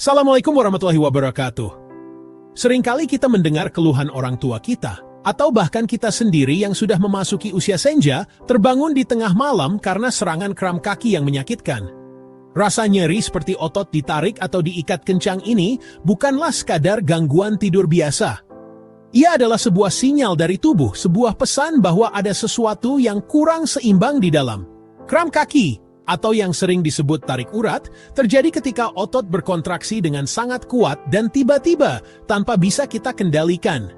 Assalamualaikum warahmatullahi wabarakatuh. Seringkali kita mendengar keluhan orang tua kita, atau bahkan kita sendiri yang sudah memasuki usia senja, terbangun di tengah malam karena serangan kram kaki yang menyakitkan. Rasa nyeri seperti otot ditarik atau diikat kencang ini bukanlah sekadar gangguan tidur biasa. Ia adalah sebuah sinyal dari tubuh, sebuah pesan bahwa ada sesuatu yang kurang seimbang di dalam. Kram kaki, atau yang sering disebut tarik urat, terjadi ketika otot berkontraksi dengan sangat kuat dan tiba-tiba tanpa bisa kita kendalikan.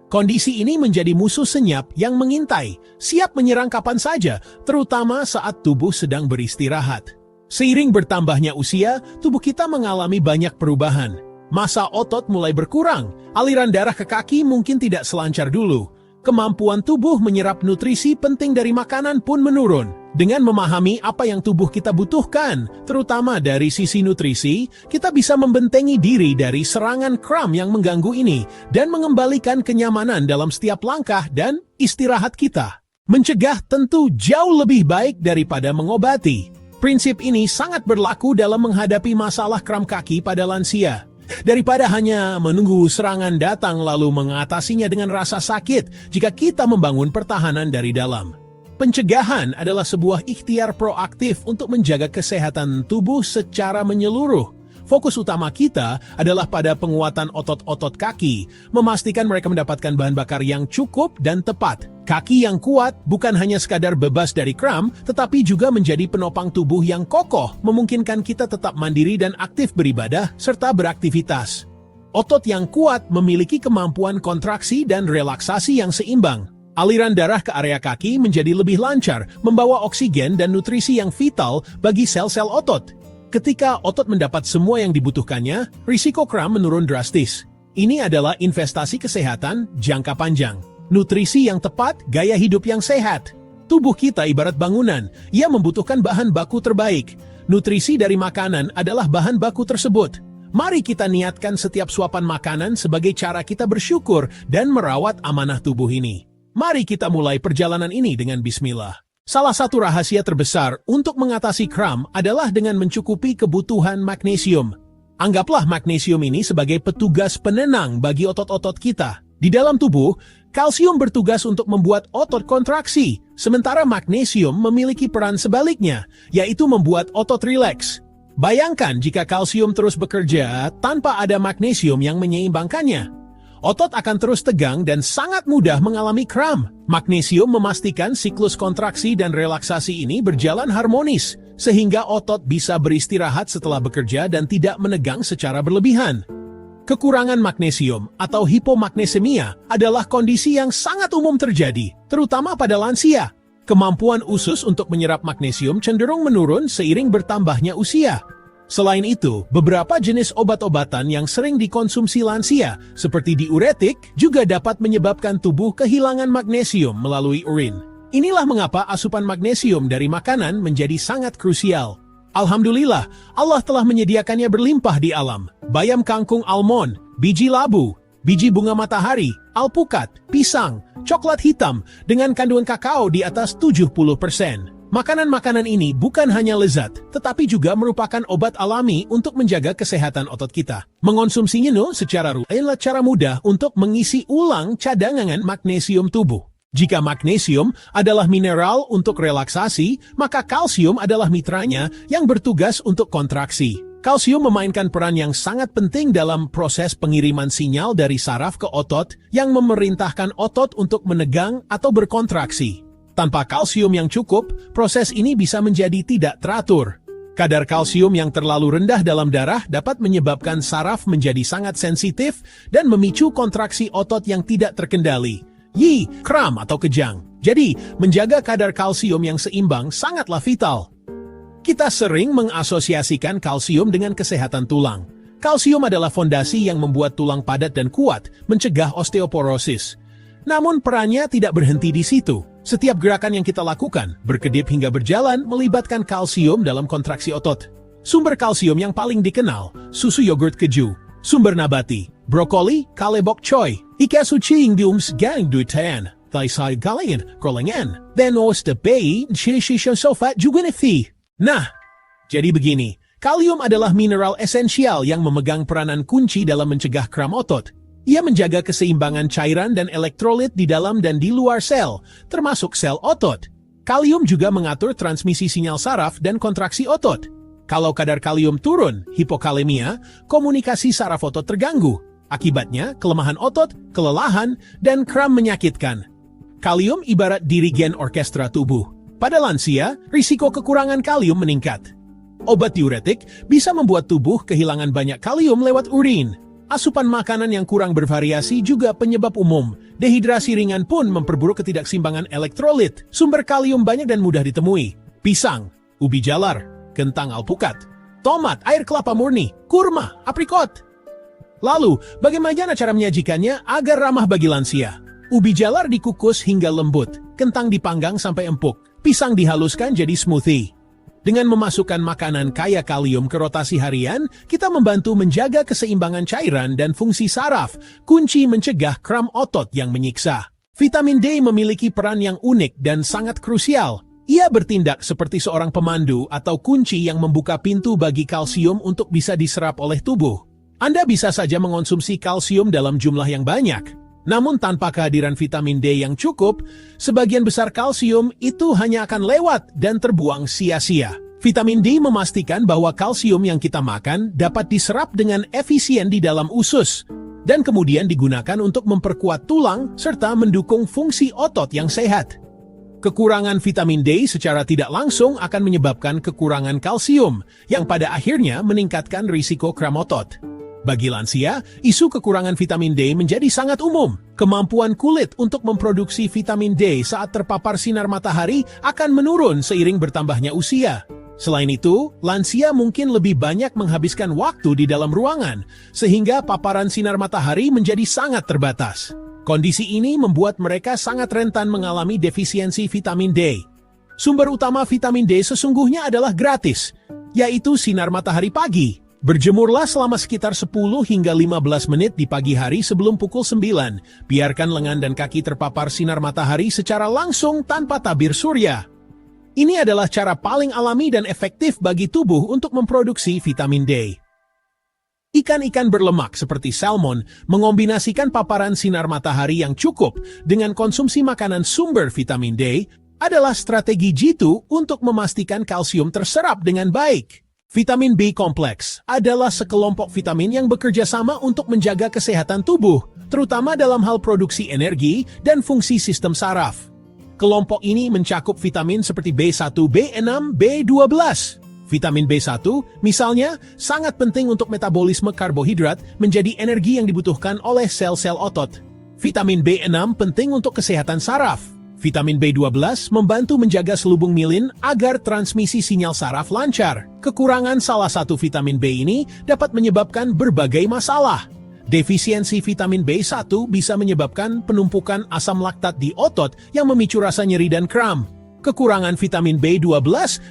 Kondisi ini menjadi musuh senyap yang mengintai, siap menyerang kapan saja, terutama saat tubuh sedang beristirahat. Seiring bertambahnya usia, tubuh kita mengalami banyak perubahan. Massa otot mulai berkurang, aliran darah ke kaki mungkin tidak selancar dulu. Kemampuan tubuh menyerap nutrisi penting dari makanan pun menurun. Dengan memahami apa yang tubuh kita butuhkan, terutama dari sisi nutrisi, kita bisa membentengi diri dari serangan kram yang mengganggu ini dan mengembalikan kenyamanan dalam setiap langkah dan istirahat kita. Mencegah tentu jauh lebih baik daripada mengobati. Prinsip ini sangat berlaku dalam menghadapi masalah kram kaki pada lansia. Daripada hanya menunggu serangan datang lalu mengatasinya dengan rasa sakit jika kita membangun pertahanan dari dalam. Pencegahan adalah sebuah ikhtiar proaktif untuk menjaga kesehatan tubuh secara menyeluruh. Fokus utama kita adalah pada penguatan otot-otot kaki, memastikan mereka mendapatkan bahan bakar yang cukup dan tepat. Kaki yang kuat bukan hanya sekadar bebas dari kram, tetapi juga menjadi penopang tubuh yang kokoh, memungkinkan kita tetap mandiri dan aktif beribadah serta beraktivitas. Otot yang kuat memiliki kemampuan kontraksi dan relaksasi yang seimbang. Aliran darah ke area kaki menjadi lebih lancar, membawa oksigen dan nutrisi yang vital bagi sel-sel otot. Ketika otot mendapat semua yang dibutuhkannya, risiko kram menurun drastis. Ini adalah investasi kesehatan jangka panjang. Nutrisi yang tepat, gaya hidup yang sehat. Tubuh kita ibarat bangunan, ia membutuhkan bahan baku terbaik. Nutrisi dari makanan adalah bahan baku tersebut. Mari kita niatkan setiap suapan makanan sebagai cara kita bersyukur dan merawat amanah tubuh ini. Mari kita mulai perjalanan ini dengan bismillah. Salah satu rahasia terbesar untuk mengatasi kram adalah dengan mencukupi kebutuhan magnesium. Anggaplah magnesium ini sebagai petugas penenang bagi otot-otot kita. Di dalam tubuh, kalsium bertugas untuk membuat otot kontraksi, sementara magnesium memiliki peran sebaliknya, yaitu membuat otot rileks. Bayangkan jika kalsium terus bekerja tanpa ada magnesium yang menyeimbangkannya. Otot akan terus tegang dan sangat mudah mengalami kram. Magnesium memastikan siklus kontraksi dan relaksasi ini berjalan harmonis, sehingga otot bisa beristirahat setelah bekerja dan tidak menegang secara berlebihan. Kekurangan magnesium atau hipomagnesemia adalah kondisi yang sangat umum terjadi, terutama pada lansia. Kemampuan usus untuk menyerap magnesium cenderung menurun seiring bertambahnya usia. Selain itu, beberapa jenis obat-obatan yang sering dikonsumsi lansia, seperti diuretik, juga dapat menyebabkan tubuh kehilangan magnesium melalui urin. Inilah mengapa asupan magnesium dari makanan menjadi sangat krusial. Alhamdulillah, Allah telah menyediakannya berlimpah di alam. Bayam kangkung almond, biji labu, biji bunga matahari, alpukat, pisang, coklat hitam, dengan kandungan kakao di atas 70%. Makanan-makanan ini bukan hanya lezat, tetapi juga merupakan obat alami untuk menjaga kesehatan otot kita. Mengonsumsinya secara rutin adalah cara mudah untuk mengisi ulang cadangan magnesium tubuh. Jika magnesium adalah mineral untuk relaksasi, maka kalsium adalah mitranya yang bertugas untuk kontraksi. Kalsium memainkan peran yang sangat penting dalam proses pengiriman sinyal dari saraf ke otot yang memerintahkan otot untuk menegang atau berkontraksi. Tanpa kalsium yang cukup, proses ini bisa menjadi tidak teratur. Kadar kalsium yang terlalu rendah dalam darah dapat menyebabkan saraf menjadi sangat sensitif dan memicu kontraksi otot yang tidak terkendali. Kram atau kejang. Jadi, menjaga kadar kalsium yang seimbang sangatlah vital. Kita sering mengasosiasikan kalsium dengan kesehatan tulang. Kalsium adalah fondasi yang membuat tulang padat dan kuat, mencegah osteoporosis. Namun perannya tidak berhenti di situ. Setiap gerakan yang kita lakukan, berkedip hingga berjalan, melibatkan kalsium dalam kontraksi otot. Sumber kalsium yang paling dikenal, susu yogurt keju. Sumber nabati, brokoli, kale bok choy. Ika suci ingdums gang duitan. Thaisai galingin, krolengan. Then os de bei, shishishan sofat juga nefi. Nah, jadi begini. Kalium adalah mineral esensial yang memegang peranan kunci dalam mencegah kram otot. Ia menjaga keseimbangan cairan dan elektrolit di dalam dan di luar sel, termasuk sel otot. Kalium juga mengatur transmisi sinyal saraf dan kontraksi otot. Kalau kadar kalium turun, hipokalemia, komunikasi saraf otot terganggu. Akibatnya, kelemahan otot, kelelahan, dan kram menyakitkan. Kalium ibarat dirigen orkestra tubuh. Pada lansia, risiko kekurangan kalium meningkat. Obat diuretik bisa membuat tubuh kehilangan banyak kalium lewat urin. Asupan makanan yang kurang bervariasi juga penyebab umum. Dehidrasi ringan pun memperburuk ketidakseimbangan elektrolit. Sumber kalium banyak dan mudah ditemui. Pisang, ubi jalar, kentang alpukat, tomat, air kelapa murni, kurma, aprikot. Lalu, bagaimana cara menyajikannya agar ramah bagi lansia? Ubi jalar dikukus hingga lembut, kentang dipanggang sampai empuk, pisang dihaluskan jadi smoothie. Dengan memasukkan makanan kaya kalium ke rotasi harian, kita membantu menjaga keseimbangan cairan dan fungsi saraf, kunci mencegah kram otot yang menyiksa. Vitamin D memiliki peran yang unik dan sangat krusial. Ia bertindak seperti seorang pemandu atau kunci yang membuka pintu bagi kalsium untuk bisa diserap oleh tubuh. Anda bisa saja mengonsumsi kalsium dalam jumlah yang banyak. Namun tanpa kehadiran vitamin D yang cukup, sebagian besar kalsium itu hanya akan lewat dan terbuang sia-sia. Vitamin D memastikan bahwa kalsium yang kita makan dapat diserap dengan efisien di dalam usus, dan kemudian digunakan untuk memperkuat tulang serta mendukung fungsi otot yang sehat. Kekurangan vitamin D secara tidak langsung akan menyebabkan kekurangan kalsium, yang pada akhirnya meningkatkan risiko kram otot. Bagi lansia, isu kekurangan vitamin D menjadi sangat umum. Kemampuan kulit untuk memproduksi vitamin D saat terpapar sinar matahari akan menurun seiring bertambahnya usia. Selain itu, lansia mungkin lebih banyak menghabiskan waktu di dalam ruangan, sehingga paparan sinar matahari menjadi sangat terbatas. Kondisi ini membuat mereka sangat rentan mengalami defisiensi vitamin D. Sumber utama vitamin D sesungguhnya adalah gratis, yaitu sinar matahari pagi. Berjemurlah selama sekitar 10 hingga 15 menit di pagi hari sebelum pukul 9. Biarkan lengan dan kaki terpapar sinar matahari secara langsung tanpa tabir surya. Ini adalah cara paling alami dan efektif bagi tubuh untuk memproduksi vitamin D. Ikan-ikan berlemak seperti salmon mengombinasikan paparan sinar matahari yang cukup dengan konsumsi makanan sumber vitamin D adalah strategi jitu untuk memastikan kalsium terserap dengan baik. Vitamin B kompleks adalah sekelompok vitamin yang bekerja sama untuk menjaga kesehatan tubuh, terutama dalam hal produksi energi dan fungsi sistem saraf. Kelompok ini mencakup vitamin seperti B1, B6, B12. Vitamin B1, misalnya, sangat penting untuk metabolisme karbohidrat menjadi energi yang dibutuhkan oleh sel-sel otot. Vitamin B6 penting untuk kesehatan saraf. Vitamin B12 membantu menjaga selubung mielin agar transmisi sinyal saraf lancar. Kekurangan salah satu vitamin B ini dapat menyebabkan berbagai masalah. Defisiensi vitamin B1 bisa menyebabkan penumpukan asam laktat di otot yang memicu rasa nyeri dan kram. Kekurangan vitamin B12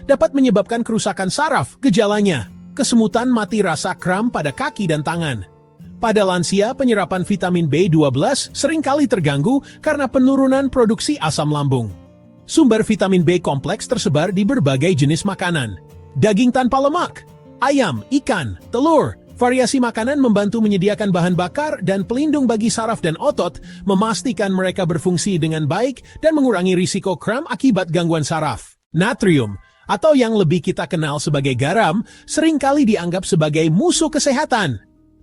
dapat menyebabkan kerusakan saraf, gejalanya, kesemutan mati rasa kram pada kaki dan tangan. Pada lansia, penyerapan vitamin B12 seringkali terganggu karena penurunan produksi asam lambung. Sumber vitamin B kompleks tersebar di berbagai jenis makanan. Daging tanpa lemak, ayam, ikan, telur, variasi makanan membantu menyediakan bahan bakar dan pelindung bagi saraf dan otot, memastikan mereka berfungsi dengan baik dan mengurangi risiko kram akibat gangguan saraf. Natrium, atau yang lebih kita kenal sebagai garam, seringkali dianggap sebagai musuh kesehatan,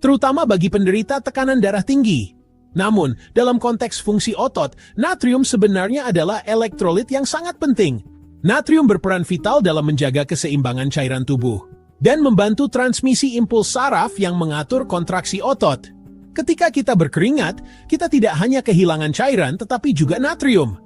terutama bagi penderita tekanan darah tinggi. Namun, dalam konteks fungsi otot, natrium sebenarnya adalah elektrolit yang sangat penting. Natrium berperan vital dalam menjaga keseimbangan cairan tubuh dan membantu transmisi impuls saraf yang mengatur kontraksi otot. Ketika kita berkeringat, kita tidak hanya kehilangan cairan tetapi juga natrium.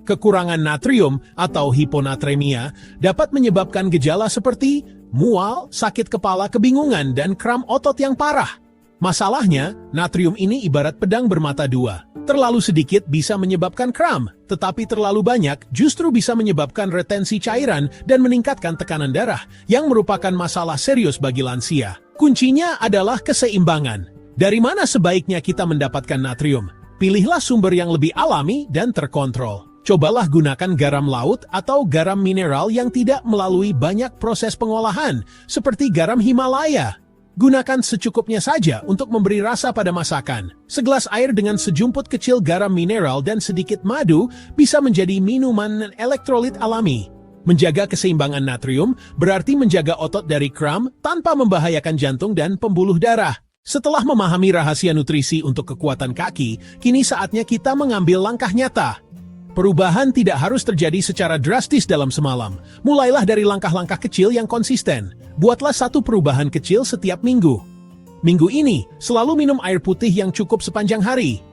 Kekurangan natrium atau hiponatremia dapat menyebabkan gejala seperti mual, sakit kepala, kebingungan, dan kram otot yang parah. Masalahnya, natrium ini ibarat pedang bermata dua. Terlalu sedikit bisa menyebabkan kram, tetapi terlalu banyak justru bisa menyebabkan retensi cairan dan meningkatkan tekanan darah, yang merupakan masalah serius bagi lansia. Kuncinya adalah keseimbangan. Dari mana sebaiknya kita mendapatkan natrium? Pilihlah sumber yang lebih alami dan terkontrol. Cobalah gunakan garam laut atau garam mineral yang tidak melalui banyak proses pengolahan, seperti garam Himalaya. Gunakan secukupnya saja untuk memberi rasa pada masakan. Segelas air dengan sejumput kecil garam mineral dan sedikit madu bisa menjadi minuman elektrolit alami. Menjaga keseimbangan natrium berarti menjaga otot dari kram tanpa membahayakan jantung dan pembuluh darah. Setelah memahami rahasia nutrisi untuk kekuatan kaki, kini saatnya kita mengambil langkah nyata. Perubahan tidak harus terjadi secara drastis dalam semalam. Mulailah dari langkah-langkah kecil yang konsisten. Buatlah satu perubahan kecil setiap minggu. Minggu ini, selalu minum air putih yang cukup sepanjang hari.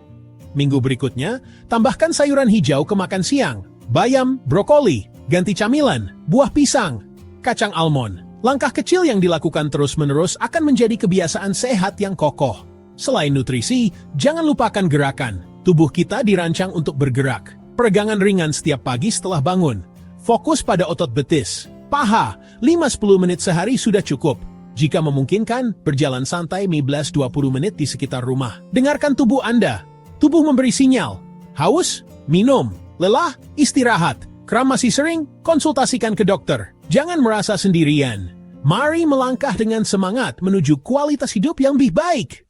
Minggu berikutnya, tambahkan sayuran hijau ke makan siang. Bayam, brokoli, ganti camilan, buah pisang, kacang almond. Langkah kecil yang dilakukan terus-menerus akan menjadi kebiasaan sehat yang kokoh. Selain nutrisi, jangan lupakan gerakan. Tubuh kita dirancang untuk bergerak. Peregangan ringan setiap pagi setelah bangun. Fokus pada otot betis, paha, 5-10 menit sehari sudah cukup. Jika memungkinkan, berjalan santai 15-20 menit di sekitar rumah. Dengarkan tubuh Anda. Tubuh memberi sinyal. Haus? Minum. Lelah? Istirahat. Kram masih sering? Konsultasikan ke dokter. Jangan merasa sendirian. Mari melangkah dengan semangat menuju kualitas hidup yang lebih baik.